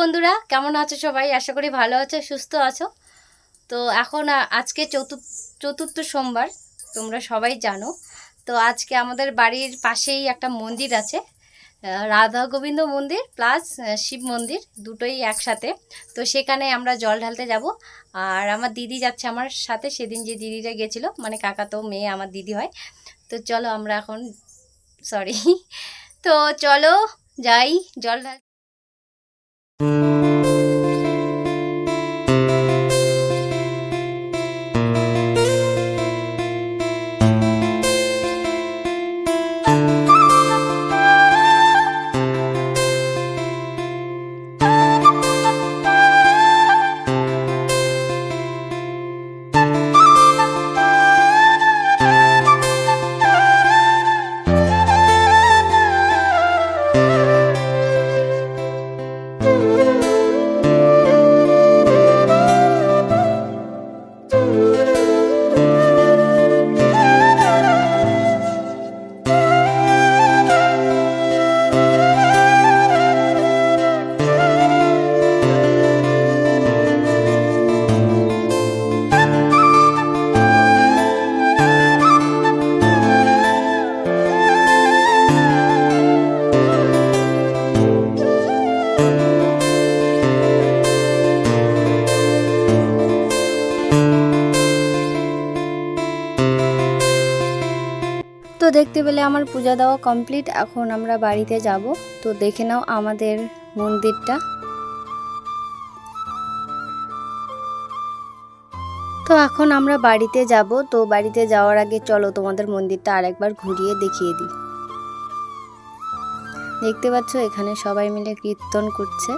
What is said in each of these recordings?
বন্ধুরা, কেমন আছো সবাই? আশা করি ভালো আছো, সুস্থ আছো। তো এখন আজকে চতুর্থ সোমবার, তোমরা সবাই জানো। তো আজকে আমাদের বাড়ির পাশেই একটা মন্দির আছে, রাধা গোবিন্দ মন্দির প্লাস শিব মন্দির, দুটোই একসাথে। তো সেখানে আমরা জল ঢালতে যাব। আর আমার দিদি যাচ্ছে আমার সাথে। সেদিন যে দিদিটা গেছিলো, মানে কাকা তো মেয়ে আমার দিদি হয়। তো চলো আমরা এখন সরি তো চলো যাই জল ঢাল। তো দেখতে পেলে আমার পূজা দেওয়া কমপ্লিট। এখন আমরা বাড়িতে যাব। তো দেখে নাও আমাদের মন্দিরটা। তো এখন আমরা বাড়িতে যাব। তো বাড়িতে যাওয়ার আগে চলো তোমাদের মন্দিরটা আরেকবার ঘুরিয়ে দেখিয়ে দিই। দেখতে পাচ্ছ এখানে সবাই মিলে কীর্তন করছে।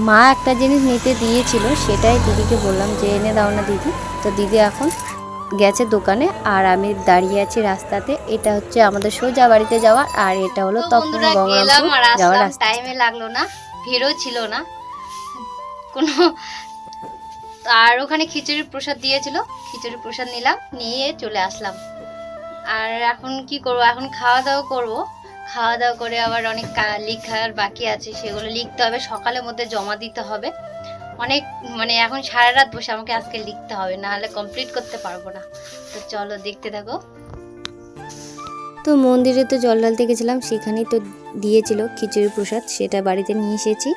মা একটা জিনিস নিতে দিয়েছিল, সেটাই দিদিকে বললাম যে এনে দাও না দিদি। তো দিদি এখন গেছে দোকানে, আর আমি দাঁড়িয়ে আছি রাস্তাতে। এটা হচ্ছে আমাদের সোজা বাড়িতে যাওয়ার, আর এটা হলো তপন গঙ্গারামপুর যাওয়ার রাস্তা। টাইমে লাগলো না, ভিড়ও ছিল না কোনো। আর ওখানে খিচুড়ির প্রসাদ দিয়েছিল, খিচুড়ির প্রসাদ নিলাম, নিয়ে চলে আসলাম। আর এখন কি করব, এখন খাওয়া দাওয়া করবো। খাওয়া দাওয়া করে আবার অনেক লেখার বাকি আছে, সেগুলো লিখতে হবে, সকালের মধ্যে জমা দিতে হবে অনেক। মানে এখন সারা রাত বসে আমাকে আজকে লিখতে হবে, না হলে কমপ্লিট করতে পারবো না। তো চলো দেখতে থাকো। তো মন্দিরে তো জল ঢালতে গেছিলাম, সেখানেই তো দিয়েছিল খিচুড়ির প্রসাদ, সেটা বাড়িতে নিয়ে এসেছি।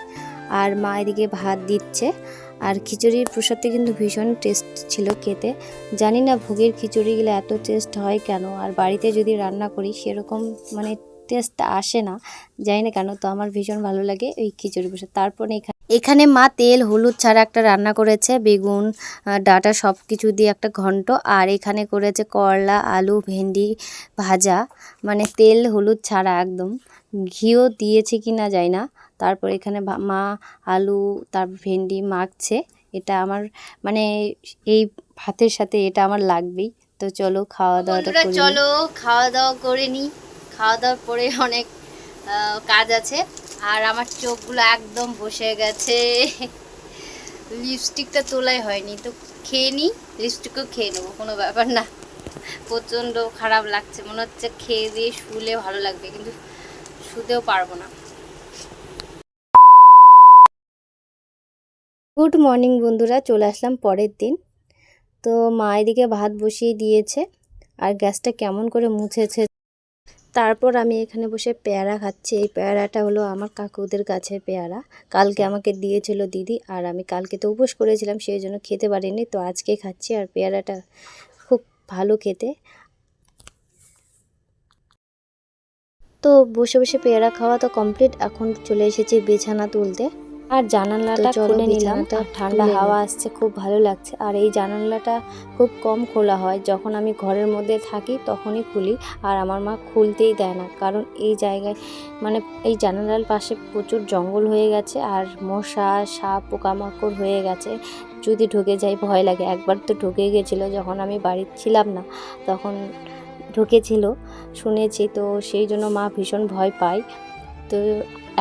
আর মা এদিকে ভাত দিচ্ছে। আর খিচুড়ির প্রসাদটা কিন্তু ভীষণ টেস্ট ছিল খেতে। জানি না ভোগের খিচুড়িগুলো এত টেস্ট হয় কেন, আর বাড়িতে যদি রান্না করি সেরকম মানে টেস্ট আসে না, জানি না কেন। তো আমার ভীষণ ভালো লাগে এই খিচুড়ি প্রসাদ। তারপরে এখানে মা তেল হলুদ ছাড়া একটা রান্না করেছে, বেগুন ডাঁটা সব কিছু দিয়ে একটা ঘন্ট। আর এখানে করেছে করলা আলু ভেন্ডি ভাজা, মানে তেল হলুদ ছাড়া একদম। ঘিও দিয়েছে কি না জানি না। তারপর এখানে মা আলু তারপর ভেন্ডি মাখছে। এটা আমার মানে এই ভাতের সাথে এটা আমার লাগবেই। তো চলো খাওয়া দাওয়াটা করি। চলো খাওয়া দাওয়া করে নিই। খাওয়া দাওয়ার পরে অনেক কাজ আছে। আর আমার চোখগুলো একদম বসে গেছে, লিপস্টিকটা তোলাই হয়নি। তো খেয়ে নিই, লিপস্টিকও খেয়ে নেবো, কোনো ব্যাপার না। প্রচণ্ড খারাপ লাগছে, মনে হচ্ছে খেয়ে দিয়ে শুলে ভালো লাগবে, কিন্তু শুতেও পারবো না। গুড মর্নিং বন্ধুরা, চলে আসলাম পরের দিন। তো মা এদিকে ভাত বসিয়ে দিয়েছে, আর গ্যাসটা কেমন করে মুছেছে। তারপর আমি এখানে বসে পেয়ারা খাচ্ছি। এই পেয়ারাটা হলো আমার কাকুদের গাছের পেয়ারা, কালকে আমাকে দিয়েছিল দিদি। আর আমি কালকে তো উপোস করেছিলাম, সেই জন্য খেতে পারিনি, তো আজকে খাচ্ছি। আর পেয়ারাটা খুব ভালো খেতে। তো বসে বসে পেয়ারা খাওয়া তো কমপ্লিট। এখন চলে এসেছি বিছানা তুলতে। আর জানালাটা খুলে নিলাম, ঠান্ডা হাওয়া আসছে, খুব ভালো লাগছে। আর এই জানালাটা খুব কম খোলা হয়, যখন আমি ঘরের মধ্যে থাকি তখনই খুলি। আর আমার মা খুলতেই দেয় না, কারণ এই জায়গায় মানে এই জানালার পাশে প্রচুর জঙ্গল হয়ে গেছে, আর মশা সাপ পোকামাকড় হয়ে গেছে। যদি ঢুকে যাই ভয় লাগে। একবার তো ঢুকে গেছিলো, যখন আমি বাড়িতে ছিলাম না তখন ঢুকেছিল শুনেছি। তো সেই জন্য মা ভীষণ ভয় পায়। তো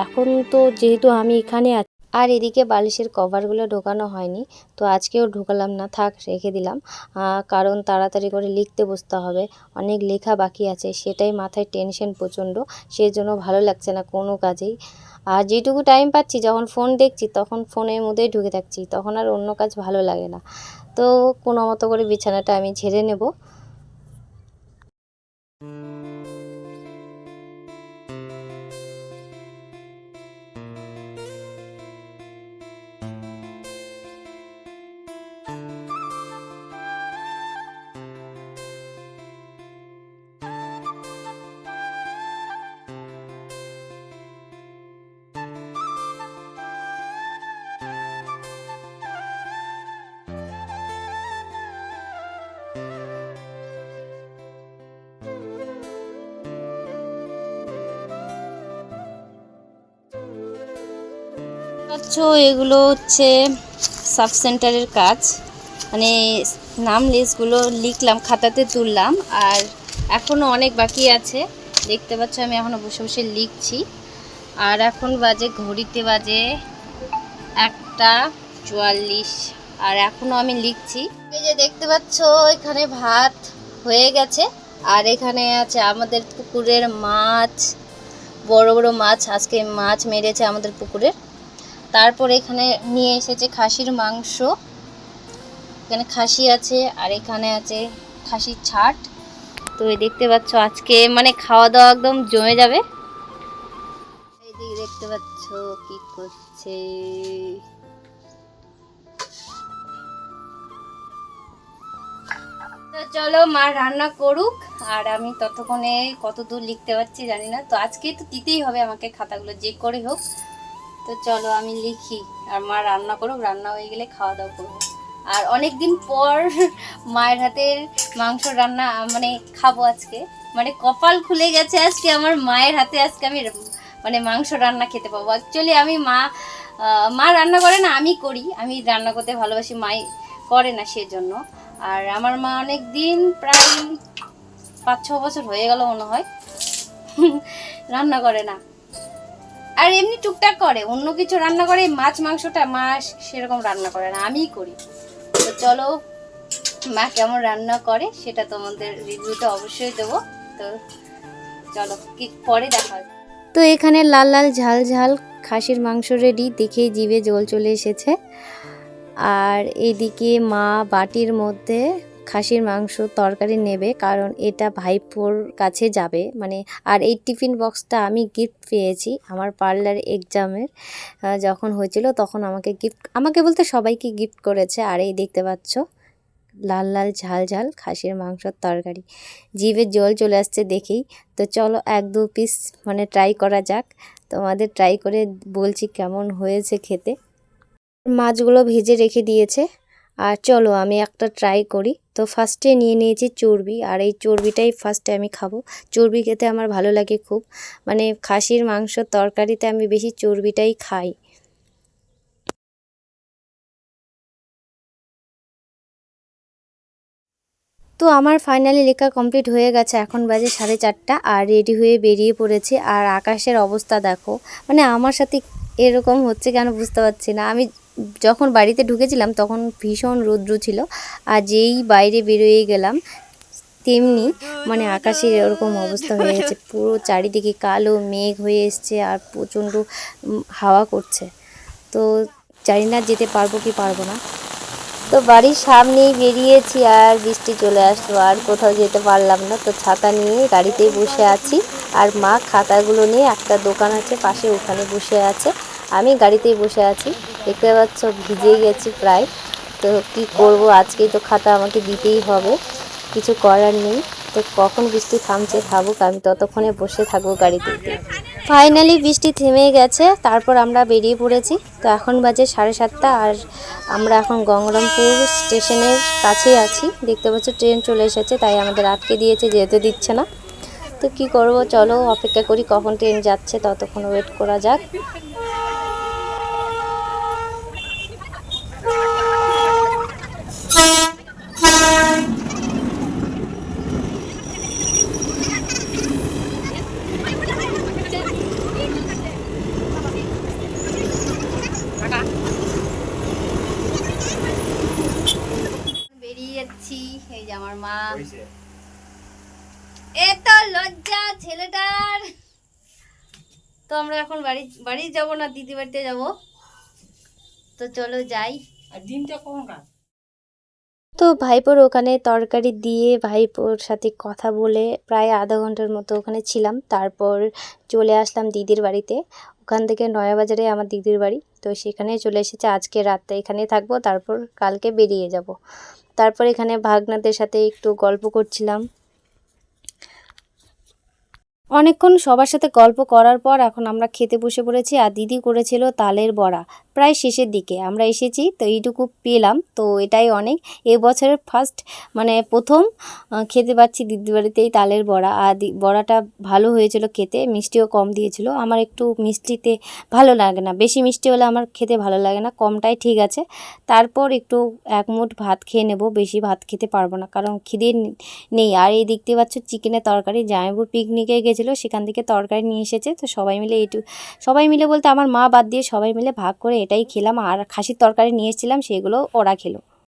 এখন তো যেহেতু আমি এখানে আছি, আর এদিকে বালিশের কভারগুলো ঢোকানো হয়নি, তো আজকেও ঢোকালাম না, থাক রেখে দিলাম। কারণ তাড়াতাড়ি করে লিখতে বসতে হবে, অনেক লেখা বাকি আছে, সেটাই মাথায় টেনশন প্রচণ্ড, সেই জন্য ভালো লাগছে না কোনো কাজেই। আর যেটুকু টাইম পাচ্ছি যখন ফোন দেখছি তখন ফোনের মধ্যেই ঢুকে থাকছি, তখন আর অন্য কাজ ভালো লাগে না। তো কোনো মতো করে বিছানাটা আমি ঝেড়ে নেব। আচ্ছা, এগুলো হচ্ছে সাব সেন্টারের কাজ, মানে নাম লিস্টগুলো লিখলাম, খাতাতে তুললাম, আর এখনও অনেক বাকি আছে। দেখতে পাচ্ছ আমি এখনও বসে বসে লিখছি। আর এখন বাজে, ঘড়িতে বাজে 1:44, আর এখনও আমি লিখছি। এই যে দেখতে পাচ্ছ এখানে ভাত হয়ে গেছে, আর এখানে আছে আমাদের পুকুরের মাছ, বড় বড় মাছ, আজকে মাছ মেরেছে আমাদের পুকুরের। তারপর এখানে নিয়ে এসেছে খাসির মাংস, এখানে খাসি আছে, আর এখানে আছে খাসির ছাট। তো দেখতে পাচ্ছ আজকে মানে খাওয়া দাওয়া একদম জমে যাবে। এইদিকে দেখতে পাচ্ছ কি করছে, তো চলো মা রান্না করুক, আর আমি ততক্ষণে কত দূর লিখতে পারছি জানি না। তো আজকে তো দিতেই হবে আমাকে খাতাগুলো যে করে হোক। তো চলো আমি লিখি, আর মা রান্না করুক, রান্না হয়ে গেলে খাওয়া দাওয়া করবো। আর অনেক দিন পর মায়ের হাতের মাংস রান্না মানে খাবো আজকে, মানে কপাল খুলে গেছে আজকে আমার, মায়ের হাতে আজকে আমি মানে মাংস রান্না খেতে পাবো। অ্যাকচুয়ালি আমি মা রান্না করে না, আমি করি, আমি রান্না করতে ভালোবাসি, মাই করে না সেজন্য। আর আমার মা অনেক দিন, প্রায় 5-6 বছর হয়ে গেল মনে হয় রান্না করে না, আর এমনি টুকটাক করে, অন্য কিছু রান্না করে, মাছ মাংসটা মা সেরকম রান্না করে না, আমিই করি। তো চলো মা কেমন রান্না করে সেটা তোমাদের রিভিউটা অবশ্যই দেবো। তো চলো কি পরে দেখা হবে। তো এখানে লাল লাল ঝাল ঝাল খাসির মাংস রেডি, দেখেই জিভে জল চলে এসেছে। আর এদিকে মা বাটির মধ্যে খাসির মাংস তরকারি নেবে, কারণ এটা ভাইপোর কাছে যাবে মানে। আর এই টিফিন বক্সটা আমি গিফট পেয়েছি আমার পার্লার এক্সামের যখন হয়েছিল, তখন আমাকে বলতে সবাইকে গিফট করেছে। আর এই দেখতে পাচ্ছ লাল লাল ঝাল ঝাল খাসির মাংসর তরকারি, জিভে জল চলে আসছে দেখেই। তো চলো 1-2 পিস মানে ট্রাই করা যাক, তোমাদের ট্রাই করে বলছি কেমন হয়েছে খেতে। মাছগুলো ভেজে রেখে দিয়েছে, আর চলো আমি একটা ট্রাই করি। তো ফার্স্টে নিয়ে নিয়েছি চর্বি, আর এই চর্বিটাই ফার্স্টে আমি খাবো। চর্বি খেতে আমার ভালো লাগে খুব, মানে খাসির মাংস তরকারিতে আমি বেশি চর্বিটাই খাই। তো আমার ফাইনালি লেখা কমপ্লিট হয়ে গেছে, এখন বাজে 4:30, আর রেডি হয়ে বেরিয়ে পড়েছি। আর আকাশের অবস্থা দেখো, মানে আমার সাথে এরকম হচ্ছে কেন বুঝতে পারছি না। আমি যখন বাড়িতে ঢুকেছিলাম তখন ভীষণ রৌদ্র ছিল, আর যেই বাইরে বেরোয়ে গেলাম তেমনি মানে আকাশের এরকম অবস্থা হয়ে গেছে, পুরো চারিদিকে কালো মেঘ হয়ে এসছে, আর প্রচণ্ড হাওয়া করছে। তো জানি না যেতে পারবো কি পারবো না। তো বাড়ির সামনেই বেরিয়েছি, আর বৃষ্টি চলে আসলো, আর কোথাও যেতে পারলাম না। তো ছাতা নিয়ে গাড়িতেই বসে আছি, আর মা খাতাগুলো নিয়ে একটা দোকান আছে পাশে, ওখানে বসে আছে, আমি গাড়িতেই বসে আছি। দেখতে পাচ্ছ ভিজে গেছি প্রায়। তো কি করব, আজকেই তো খাতা আমাকে দিতেই হবে, কিছু করার নেই। তো কখন বৃষ্টি থামছে থাকুক, আমি ততক্ষণে বসে থাকবো গাড়িতে। ফাইনালি বৃষ্টি থেমে গেছে, তারপর আমরা বেরিয়ে পড়েছি। তো এখন বাজে 7:30, আর আমরা এখন গঙ্গারামপুর স্টেশনের কাছেই আছি। দেখতে পাচ্ছ ট্রেন চলে এসেছে, তাই আমাদের আটকে দিয়েছে, যেতে দিচ্ছে না। তো কি করব, চলো অপেক্ষা করি কখন ট্রেন যাচ্ছে, ততক্ষণ ওয়েট করা যাক। এত লজ্জা ছেলেটার। তো আমরা এখন বাড়ি যাব না, দিদি বাড়িতে যাব। তো চলো যাই। আর ডিমটা কমকা। তো ভাইপোর ওখানে তরকারি দিয়ে ভাইপোর সাথে কথা বলে প্রায় আধা ঘন্টার মতো ওখানে ছিলাম। তারপর চলে আসলাম দিদির বাড়িতে। ওখান থেকে নয়াবাজারে আমার দিদির বাড়ি, তো সেখানে চলে এসেছে। আজকে রাতটা এখানে থাকবো, তারপর কালকে বেরিয়ে যাব। তারপর এখানে ভাগনাদের সাথে একটু গল্প করছিলাম। অনেকক্ষণ সবার সাথে গল্প করার পর এখন আমরা খেতে বসে পড়েছি। আর দিদি করেছিল তালের বড়া। প্রায় শেষের দিকে আমরা এসেছি, তো এইটুকু পেলাম, তো এটাই অনেক। এবছরের ফার্স্ট মানে প্রথম খেতে পাচ্ছি দিদির বাড়িতেই তালের বড়া। আর বড়াটা ভালো হয়েছিল খেতে, মিষ্টিও কম দিয়েছিল। আমার একটু মিষ্টিতে ভালো লাগে না, বেশি মিষ্টি হলে আমার খেতে ভালো লাগে না, কমটাই ঠিক আছে। তারপর একটু এক মুঠ ভাত খেয়ে নেব, বেশি ভাত খেতে পারবো না কারণ খিদে নেই। আর এই দেখতে পাচ্ছ চিকেনের তরকারি, জামাইবাবু পিকনিকে গেছিলো, সেখান থেকে তরকারি নিয়ে এসেছে। তো সবাই মিলে বলতে আমার মা বাদ দিয়ে সবাই মিলে ভাগ করে এটাই খেলাম। আর খাসির তরকারি নিয়ে এসেছিলাম, সেগুলো ওরা খেলো।